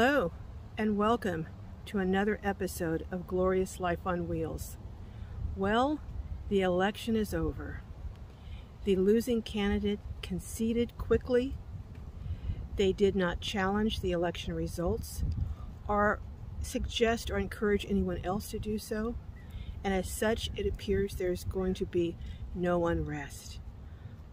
Hello, and welcome to another episode of Glorious Life on Wheels. Well, the election is over. The losing candidate conceded quickly. They did not challenge the election results or suggest or encourage anyone else to do so. And as such, it appears there's going to be no unrest.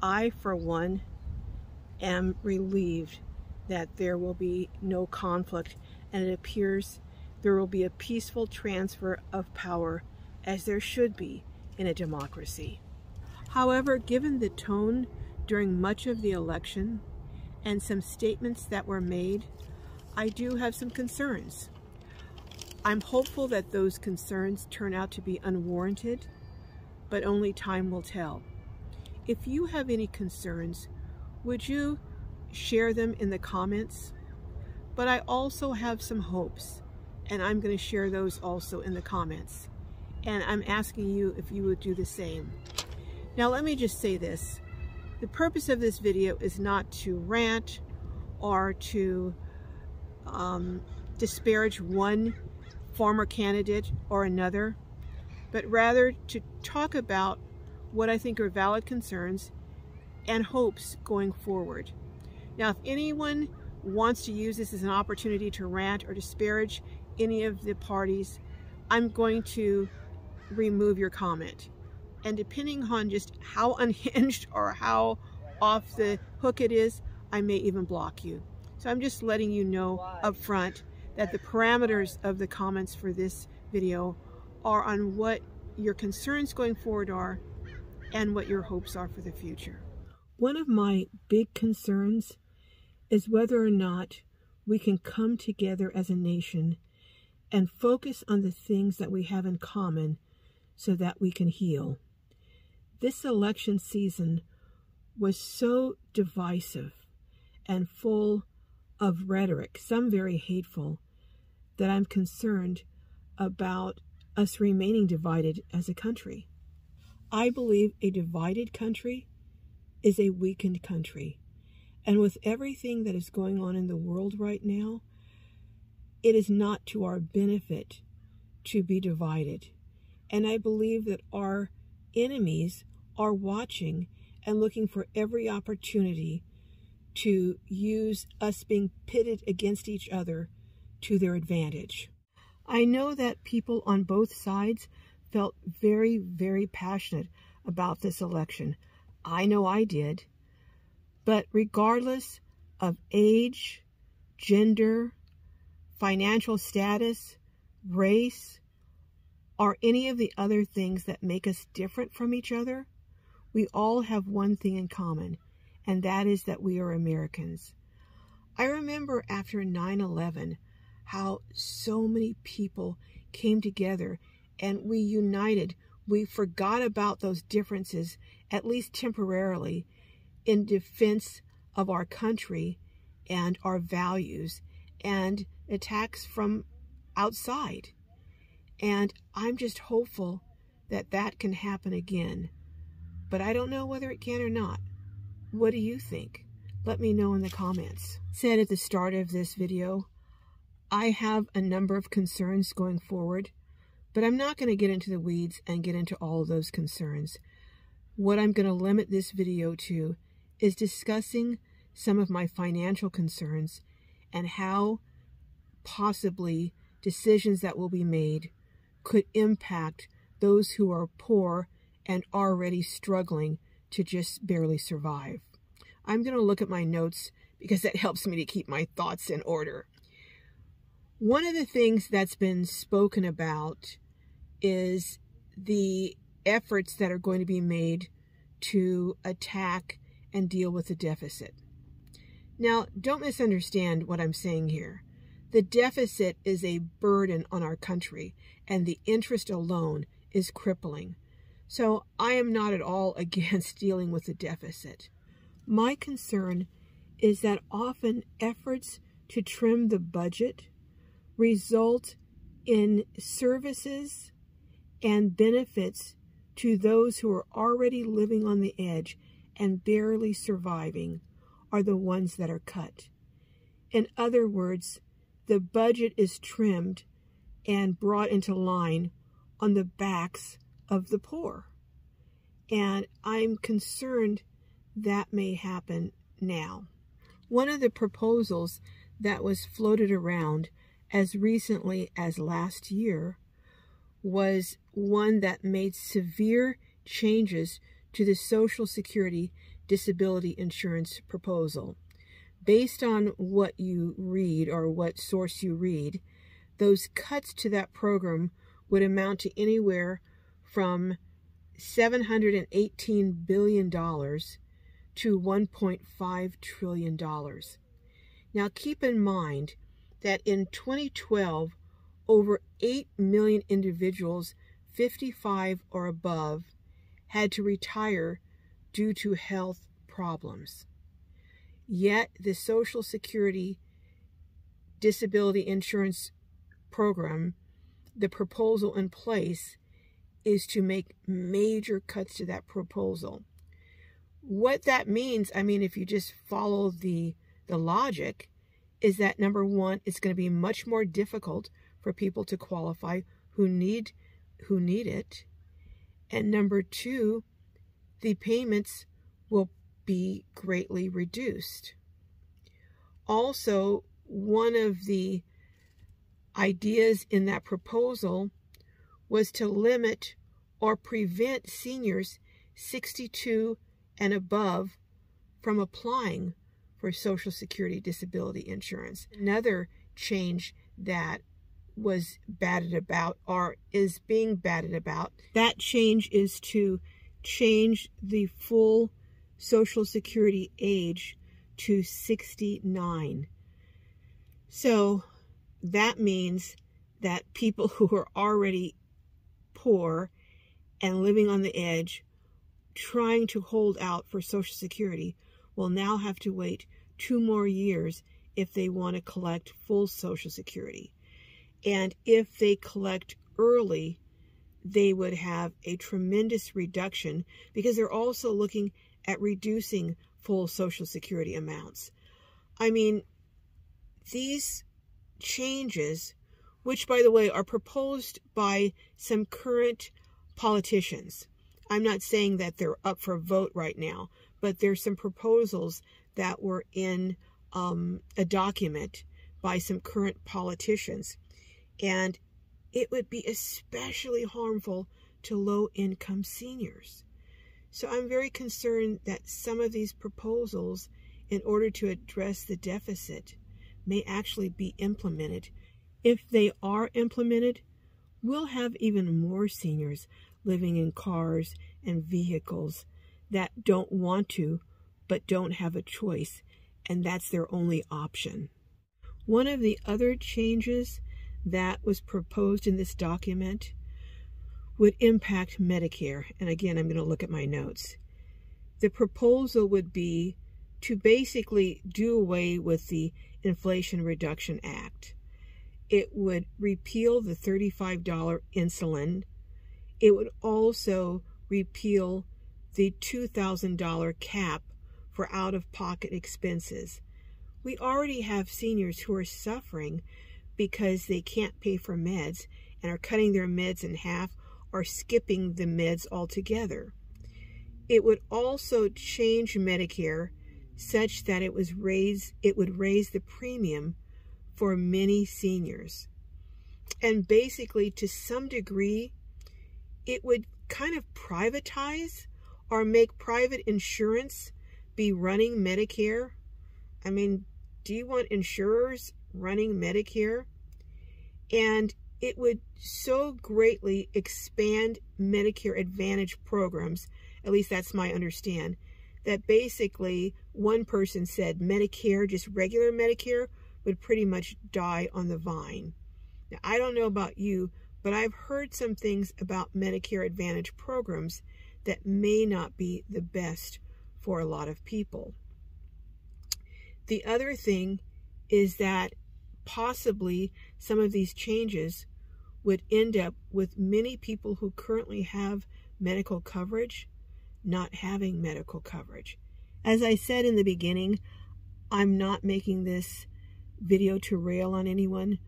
I, for one, am relieved that there will be no conflict, and it appears there will be a peaceful transfer of power, as there should be in a democracy. However, given the tone during much of the election and some statements that were made, I do have some concerns. I'm hopeful that those concerns turn out to be unwarranted, but only time will tell. If you have any concerns, would you share them in the comments? But I also have some hopes, and I'm going to share those also in the comments. And I'm asking you if you would do the same. Now let me just say this. The purpose of this video is not to rant or to disparage one former candidate or another, but rather to talk about what I think are valid concerns and hopes going forward. Now, if anyone wants to use this as an opportunity to rant or disparage any of the parties, I'm going to remove your comment. And depending on just how unhinged or how off the hook it is, I may even block you. So I'm just letting you know up front that the parameters of the comments for this video are on what your concerns going forward are and what your hopes are for the future. One of my big concerns is whether or not we can come together as a nation and focus on the things that we have in common so that we can heal. This election season was so divisive and full of rhetoric, some very hateful, that I'm concerned about us remaining divided as a country. I believe a divided country is a weakened country. And with everything that is going on in the world right now, it is not to our benefit to be divided. And I believe that our enemies are watching and looking for every opportunity to use us being pitted against each other to their advantage. I know that people on both sides felt very, very passionate about this election. I know I did. But regardless of age, gender, financial status, race, or any of the other things that make us different from each other, we all have one thing in common, and that is that we are Americans. I remember after 9/11 how so many people came together and we united. We forgot about those differences, at least temporarily, in defense of our country and our values and attacks from outside. And I'm just hopeful that that can happen again. But I don't know whether it can or not. What do you think? Let me know in the comments. Said at the start of this video, I have a number of concerns going forward, but I'm not going to get into the weeds and get into all of those concerns. What I'm going to limit this video to is discussing some of my financial concerns and how possibly decisions that will be made could impact those who are poor and already struggling to just barely survive. I'm going to look at my notes because that helps me to keep my thoughts in order. One of the things that's been spoken about is the efforts that are going to be made to attack and deal with the deficit. Now, don't misunderstand what I'm saying here. The deficit is a burden on our country, and the interest alone is crippling. So I am not at all against dealing with the deficit. My concern is that often efforts to trim the budget result in services and benefits to those who are already living on the edge and barely surviving are the ones that are cut. In other words, the budget is trimmed and brought into line on the backs of the poor. And I'm concerned that may happen now. One of the proposals that was floated around as recently as last year was one that made severe changes to the Social Security disability insurance proposal. Based on what you read or what source you read, those cuts to that program would amount to anywhere from $718 billion to $1.5 trillion. Now keep in mind that in 2012, over 8 million individuals 55 or above had to retire due to health problems. Yet the Social Security disability insurance program, the proposal in place, is to make major cuts to that proposal. What that means, I mean, if you just follow the logic, is that number one, it's going to be much more difficult for people to qualify who need it. And number two, the payments will be greatly reduced. Also, one of the ideas in that proposal was to limit or prevent seniors 62 and above from applying for Social Security disability insurance. Another change that was batted about or is being batted about, that change is to change the full Social Security age to 69. So that means that people who are already poor and living on the edge, trying to hold out for Social Security, will now have to wait 2 more years if they want to collect full Social Security. And if they collect early, they would have a tremendous reduction because they're also looking at reducing full Social Security amounts. I mean, these changes, which, by the way, are proposed by some current politicians. I'm not saying that they're up for a vote right now, but there's some proposals that were in a document by some current politicians. And it would be especially harmful to low-income seniors. So I'm very concerned that some of these proposals, in order to address the deficit, may actually be implemented. If they are implemented, we'll have even more seniors living in cars and vehicles that don't want to, but don't have a choice, and that's their only option. One of the other changes that was proposed in this document would impact Medicare. And again, I'm going to look at my notes. The proposal would be to basically do away with the Inflation Reduction Act. It would repeal the $35 insulin. It would also repeal the $2,000 cap for out-of-pocket expenses. We already have seniors who are suffering because they can't pay for meds and are cutting their meds in half or skipping the meds altogether. It would also change Medicare such that it would raise the premium for many seniors. And basically, to some degree, it would kind of privatize or make private insurance be running Medicare. I mean, do you want insurers running Medicare? And it would so greatly expand Medicare Advantage programs, at least that's my understand, that basically one person said Medicare, just regular Medicare, would pretty much die on the vine. Now, I don't know about you, but I've heard some things about Medicare Advantage programs that may not be the best for a lot of people. The other thing is that possibly some of these changes would end up with many people who currently have medical coverage not having medical coverage. As I said in the beginning, I'm not making this video to rail on anyone,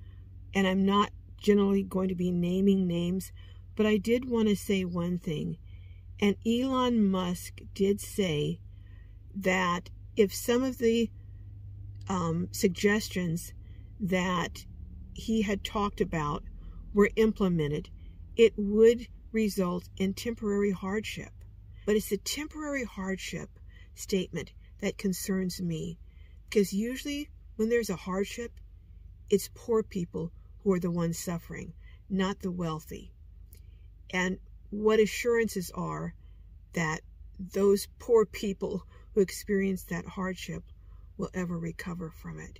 and I'm not generally going to be naming names, but I did want to say one thing. And Elon Musk did say that if some of the suggestions that he had talked about were implemented, it would result in temporary hardship. But it's the temporary hardship statement that concerns me, because usually when there's a hardship, it's poor people who are the ones suffering, not the wealthy. And what assurances are that those poor people who experience that hardship will ever recover from it?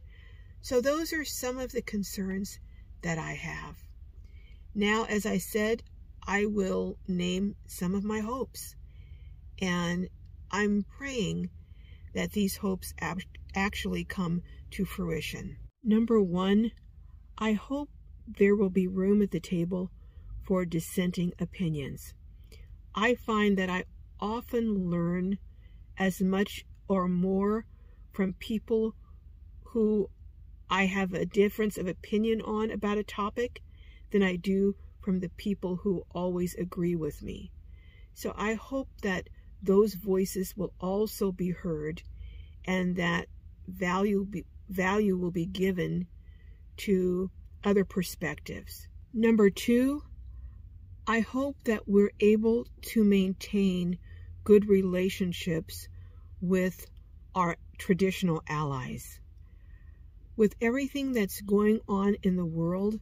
So those are some of the concerns that I have. Now, as I said, I will name some of my hopes. And I'm praying that these hopes actually come to fruition. Number one, I hope there will be room at the table for dissenting opinions. I find that I often learn as much or more from people who I have a difference of opinion on about a topic than I do from the people who always agree with me. So I hope that those voices will also be heard, and that value will be given to other perspectives. Number two, I hope that we're able to maintain good relationships with our traditional allies. With everything that's going on in the world,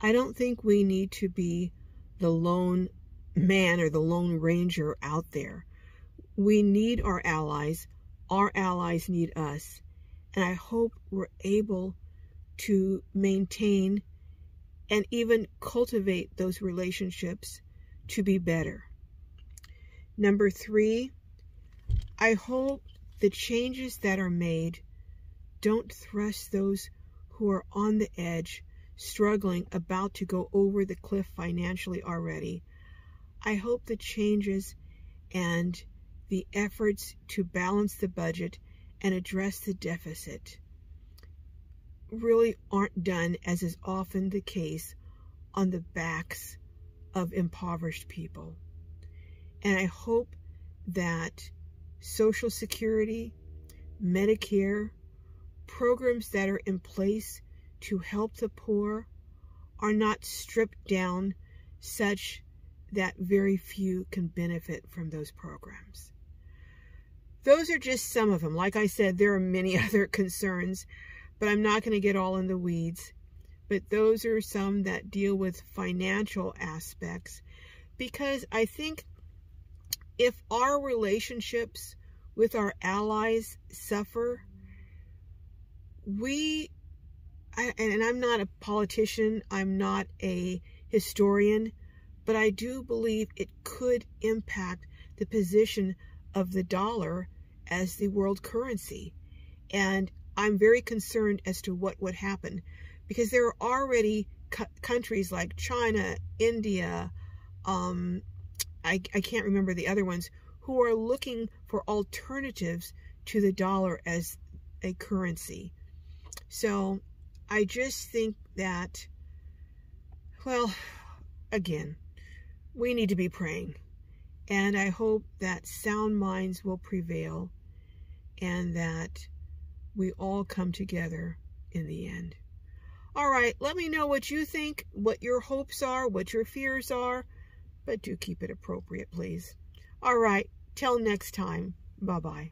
I don't think we need to be the lone man or the lone ranger out there. We need our allies need us, and I hope we're able to maintain and even cultivate those relationships to be better. Number three, I hope the changes that are made don't thrust those who are on the edge, struggling, about to go over the cliff financially already. I hope the changes and the efforts to balance the budget and address the deficit really aren't done, as is often the case, on the backs of impoverished people. And I hope that Social Security, Medicare, programs that are in place to help the poor are not stripped down such that very few can benefit from those programs. Those are just some of them. Like I said, there are many other concerns, but I'm not going to get all in the weeds. But those are some that deal with financial aspects, because I think if our relationships with our allies suffer, and I'm not a politician, I'm not a historian, but I do believe it could impact the position of the dollar as the world currency. And I'm very concerned as to what would happen, because there are already countries like China, India, I can't remember the other ones, who are looking for alternatives to the dollar as a currency. So I just think that, well, again, we need to be praying. And I hope that sound minds will prevail and that we all come together in the end. All right, let me know what you think, what your hopes are, what your fears are, but do keep it appropriate, please. All right, till next time. Bye-bye.